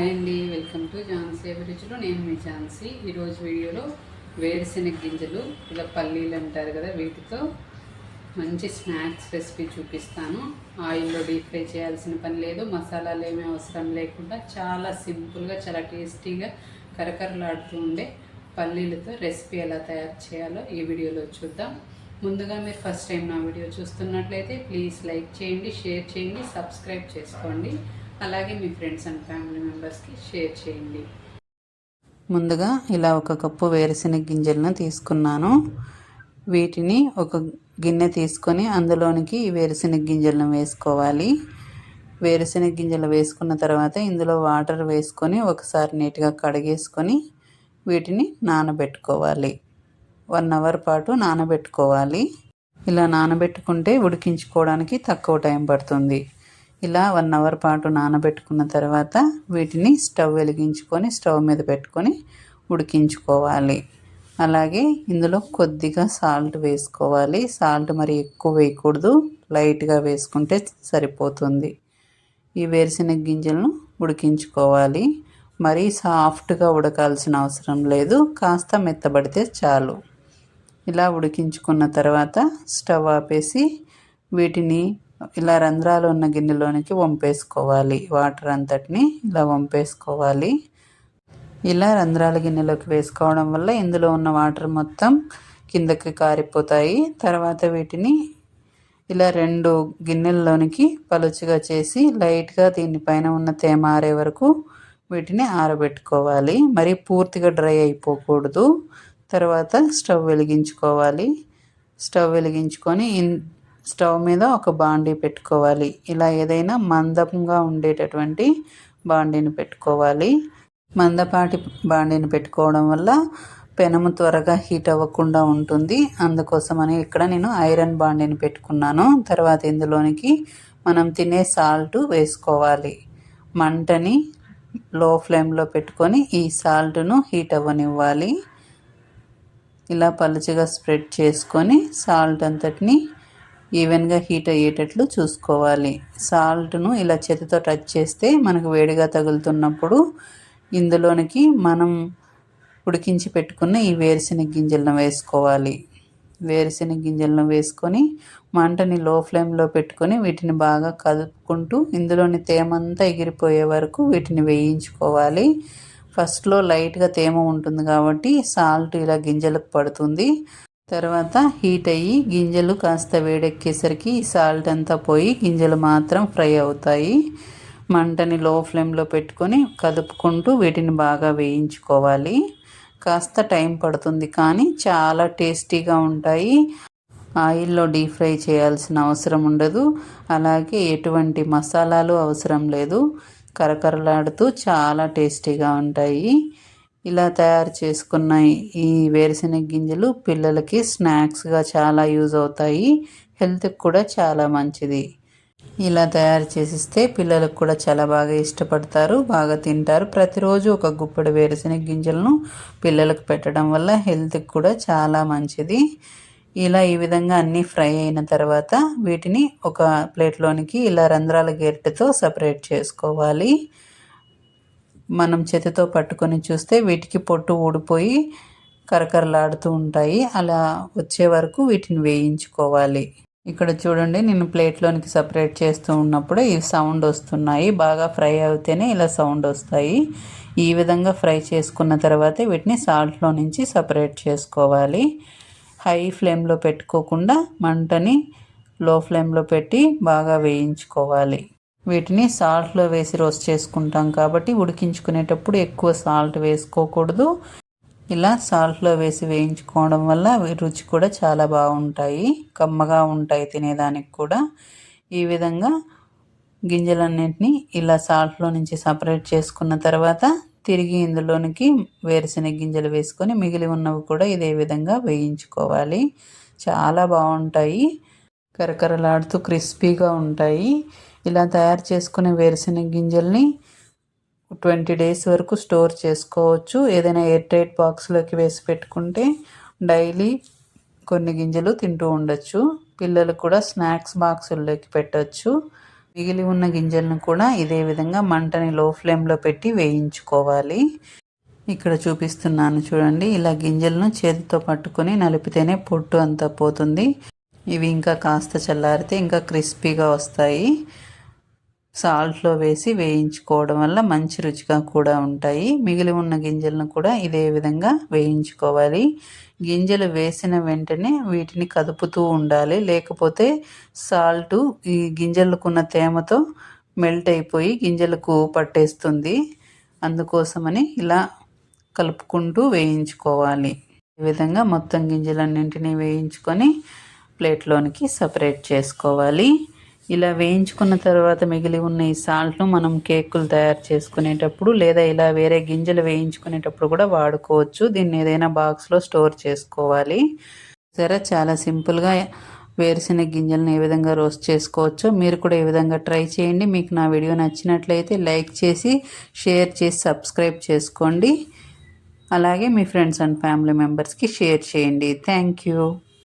Hi అండి, welcome to Jhansi అభిరుచులు. నేను మీ ఝాన్సీ. ఈరోజు వీడియోలో వేరుశెనగ గింజలు, ఇలా పల్లీలు అంటారు కదా, వీటితో మంచి స్నాక్స్ రెసిపీ చూపిస్తాను. ఆయిల్లో డీప్ ఫ్రై చేయాల్సిన పని లేదు, మసాలాలు ఏమీ అవసరం లేకుండా చాలా సింపుల్గా, చాలా టేస్టీగా కరకరలాడుతూ ఉండే పల్లీలతో రెసిపీ ఎలా తయారు చేయాలో ఈ వీడియోలో చూద్దాం. ముందుగా మీరు ఫస్ట్ టైం నా వీడియో చూస్తున్నట్లయితే ప్లీజ్ లైక్ చేయండి, షేర్ చేయండి, సబ్స్క్రైబ్ చేసుకోండి. అలాగే మీ ఫ్రెండ్స్ అండ్ ఫ్యామిలీ మెంబర్స్కి షేర్ చేయండి. ముందుగా ఇలా ఒక కప్పు వేరుశెనగ గింజలను తీసుకున్నాను. వీటిని ఒక గిన్నె తీసుకొని అందులోనికి వేరుశెనగ గింజలను వేసుకోవాలి. వేరుశెనగ గింజలు వేసుకున్న తర్వాత ఇందులో వాటర్ వేసుకొని ఒకసారి నీట్గా కడిగేసుకొని వీటిని నానబెట్టుకోవాలి. 1 అవర్ పాటు నానబెట్టుకోవాలి. ఇలా నానబెట్టుకుంటే ఉడికించుకోవడానికి తక్కువ టైం పడుతుంది. ఇలా 1 అవర్ పాటు నానబెట్టుకున్న తర్వాత వీటిని స్టవ్ వెలిగించుకొని స్టవ్ మీద పెట్టుకొని ఉడికించుకోవాలి. అలాగే ఇందులో కొద్దిగా సాల్ట్ వేసుకోవాలి. సాల్ట్ మరి ఎక్కువ వేయకూడదు, లైట్గా వేసుకుంటే సరిపోతుంది. ఈ వేరుశెనగ గింజలను ఉడికించుకోవాలి. మరీ సాఫ్ట్గా ఉడకాల్సిన అవసరం లేదు, కాస్త మెత్తబడితే చాలు. ఇలా ఉడికించుకున్న తర్వాత స్టవ్ ఆపేసి వీటిని ఇలా రంధ్రాలు ఉన్న గిన్నెలోనికి వంపేసుకోవాలి. వాటర్ అంతటిని ఇలా వంపేసుకోవాలి. ఇలా రంధ్రాల గిన్నెలోకి వేసుకోవడం వల్ల ఇందులో ఉన్న వాటర్ మొత్తం కిందకి కారిపోతాయి. తర్వాత వీటిని ఇలా 2 గిన్నెల్లోనికి పలుచగా చేసి లైట్గా దీనిపైన ఉన్న తేమ ఆరే వరకు వీటిని ఆరబెట్టుకోవాలి. మరి పూర్తిగా డ్రై అయిపోకూడదు. తర్వాత స్టవ్ వెలిగించుకోవాలి. స్టవ్ వెలిగించుకొని స్టవ్ మీద ఒక బాండీ పెట్టుకోవాలి. ఇలా ఏదైనా మందంగా ఉండేటటువంటి బాండీని పెట్టుకోవాలి. మందపాటి బాండీని పెట్టుకోవడం వల్ల పెనము త్వరగా హీట్ అవ్వకుండా ఉంటుంది. అందుకోసమని ఇక్కడ నేను ఐరన్ బాండీని పెట్టుకున్నాను. తర్వాత ఇందులోనికి మనం తినే సాల్ట్ వేసుకోవాలి. మంటని లో ఫ్లేమ్లో పెట్టుకొని ఈ సాల్ట్ను హీట్ అవ్వనివ్వాలి. ఇలా పలుచగా స్ప్రెడ్ చేసుకొని సాల్ట్ అంతటిని ఈవెన్గా హీట్ అయ్యేటట్లు చూసుకోవాలి. సాల్ట్ను ఇలా చేతితో టచ్ చేస్తే మనకు వేడిగా తగులుతున్నప్పుడు ఇందులోనికి మనం ఉడికించి పెట్టుకున్న ఈ వేరుశెనగ గింజలను వేసుకోవాలి. వేరుశెనగ గింజలను వేసుకొని మంటని లో ఫ్లేమ్లో పెట్టుకొని వీటిని బాగా కలుపుకుంటూ ఇందులోని తేమంతా ఎగిరిపోయే వరకు వీటిని వేయించుకోవాలి. ఫస్ట్లో లైట్గా తేమ ఉంటుంది కాబట్టి సాల్ట్ ఇలా గింజలకు పడుతుంది. తర్వాత హీట్ అయ్యి గింజలు కాస్త వేడెక్కేసరికి ఈ సాల్ట్ అంతా పోయి గింజలు మాత్రం ఫ్రై అవుతాయి. మంటని లో ఫ్లేమ్లో పెట్టుకొని కదుపుకుంటూ వీటిని బాగా వేయించుకోవాలి. కాస్త టైం పడుతుంది కానీ చాలా టేస్టీగా ఉంటాయి. ఆయిల్లో డీప్ ఫ్రై చేయాల్సిన అవసరం ఉండదు. అలాగే ఎటువంటి మసాలాలు అవసరం లేదు. కరకరలాడుతూ చాలా టేస్టీగా ఉంటాయి. ఇలా తయారు చేసుకున్న ఈ వేరుశెనగ గింజలు పిల్లలకి స్నాక్స్గా చాలా యూజ్ అవుతాయి. హెల్త్కి కూడా చాలా మంచిది. ఇలా తయారు చేసిస్తే పిల్లలకు కూడా చాలా బాగా ఇష్టపడతారు, బాగా తింటారు. ప్రతిరోజు ఒక గుప్పెడు వేరుశెనగ గింజలను పిల్లలకు పెట్టడం వల్ల హెల్త్కి కూడా చాలా మంచిది. ఇలా ఈ విధంగా అన్నీ ఫ్రై అయిన తర్వాత వీటిని ఒక ప్లేట్లోనికి ఇలా రంధ్రాల గరిటెతో సపరేట్ చేసుకోవాలి. మనం చేతితో పట్టుకొని చూస్తే వీటికి పొట్టు ఊడిపోయి కరకరలాడుతూ ఉంటాయి. అలా వచ్చే వరకు వీటిని వేయించుకోవాలి. ఇక్కడ చూడండి, నేను ప్లేట్లోనికి సపరేట్ చేస్తూ ఉన్నప్పుడు ఈ సౌండ్ వస్తున్నాయి. బాగా ఫ్రై అవుతేనే ఇలా సౌండ్ వస్తాయి. ఈ విధంగా ఫ్రై చేసుకున్న తర్వాత వీటిని సాల్ట్లో నుంచి సపరేట్ చేసుకోవాలి. హై ఫ్లేమ్లో పెట్టుకోకుండా మంటని లో ఫ్లేమ్లో పెట్టి బాగా వేయించుకోవాలి. వీటిని సాల్ట్లో వేసి రోస్ట్ చేసుకుంటాం కాబట్టి ఉడికించుకునేటప్పుడు ఎక్కువ సాల్ట్ వేసుకోకూడదు. ఇలా సాల్ట్లో వేసి వేయించుకోవడం వల్ల రుచి కూడా చాలా బాగుంటాయి, కమ్మగా ఉంటాయి తినేదానికి కూడా. ఈ విధంగా గింజలన్నింటినీ ఇలా సాల్ట్లో నుంచి సపరేట్ చేసుకున్న తర్వాత తిరిగి ఇందులోనికి వేరుశెనగ గింజలు వేసుకొని మిగిలి ఉన్నవి కూడా ఇదే విధంగా వేయించుకోవాలి. చాలా బాగుంటాయి, కరకరలాడుతూ క్రిస్పీగా ఉంటాయి. ఇలా తయారు చేసుకునే వేరుశెనగ గింజల్ని 20 డేస్ వరకు స్టోర్ చేసుకోవచ్చు. ఏదైనా ఎయిర్ టైట్ బాక్స్లోకి వేసి పెట్టుకుంటే డైలీ కొన్ని గింజలు తింటూ ఉండొచ్చు. పిల్లలు కూడా స్నాక్స్ బాక్సుల్లోకి పెట్టవచ్చు. మిగిలి ఉన్న గింజలను కూడా ఇదే విధంగా మంటని లో ఫ్లేమ్లో పెట్టి వేయించుకోవాలి. ఇక్కడ చూపిస్తున్నాను చూడండి. ఇలా గింజలను చేతితో పట్టుకొని నలిపితేనే పొట్టు అంతా పోతుంది. ఇవి ఇంకా కాస్త చల్లారితే ఇంకా క్రిస్పీగా వస్తాయి. సాల్ట్లో వేసి వేయించుకోవడం వల్ల మంచి రుచిగా కూడా ఉంటాయి. మిగిలి ఉన్న గింజలను కూడా ఇదే విధంగా వేయించుకోవాలి. గింజలు వేసిన వెంటనే వీటిని కదుపుతూ ఉండాలి, లేకపోతే సాల్టు ఈ గింజలకున్న తేమతో మెల్ట్ అయిపోయి గింజలకు పట్టేస్తుంది. అందుకోసమని ఇలా కలుపుకుంటూ వేయించుకోవాలి. ఈ విధంగా మొత్తం గింజలన్నింటినీ వేయించుకొని ప్లేట్లోనికి సపరేట్ చేసుకోవాలి. ఇలా వేయించుకున్న తర్వాత మిగిలి ఉన్న ఈ సాల్ట్ను మనం కేకులు తయారు చేసుకునేటప్పుడు లేదా ఇలా వేరే గింజలు వేయించుకునేటప్పుడు కూడా వాడుకోవచ్చు. దీన్ని ఏదైనా బాక్స్లో స్టోర్ చేసుకోవాలి. సరే, చాలా సింపుల్గా వేరుశెనగ గింజలను ఏ విధంగా రోస్ట్ చేసుకోవచ్చో మీరు కూడా ఈ విధంగా ట్రై చేయండి. మీకు నా వీడియో నచ్చినట్లయితే లైక్ చేసి, షేర్ చేసి, సబ్స్క్రైబ్ చేసుకోండి. అలాగే మీ ఫ్రెండ్స్ అండ్ ఫ్యామిలీ మెంబర్స్కి షేర్ చేయండి. Thank you.